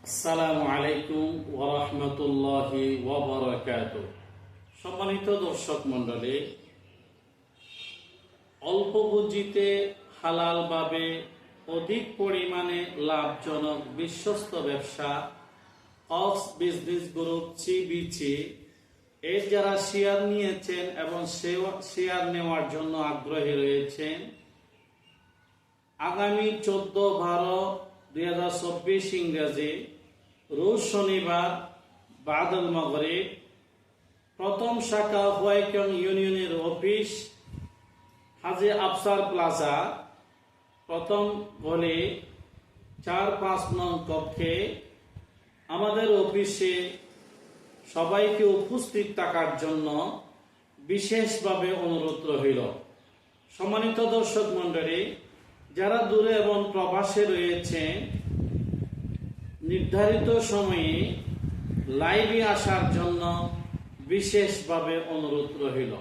আসসালামু আলাইকুম ওয়া রাহমাতুল্লাহি ওয়া বারাকাতুহু। সম্মানিত দর্শক মণ্ডলী, অল্প পুঁজিতে হালালভাবে অধিক পরিমাণে লাভজনক বিশ্বস্ত ব্যবসা অক্স বিজনেস গ্রুপ সিবিসি এর যারা শেয়ার নিয়েছেন এবং শেয়ার নেওয়ার জন্য আগ্রহী রয়েছেন, আগামী 14/12/2024 ইংরেজি রোজ শনিবার বাদল মাগরিব প্রথম শাখা হোয়াইকং ইউনিয়নের অফিস হাজী আফসার প্লাজা প্রথম গলি 4-5 নং কক্ষে আমাদের অফিসে সবাইকে উপস্থিত থাকার জন্য বিশেষভাবে অনুরোধ রইল। সম্মানিত দর্শক মণ্ডলী, যারা দূরে এবং প্রবাসে রয়েছে, নির্ধারিত সময়ে লাইভে আসার জন্য বিশেষভাবে অনুরোধ রইল।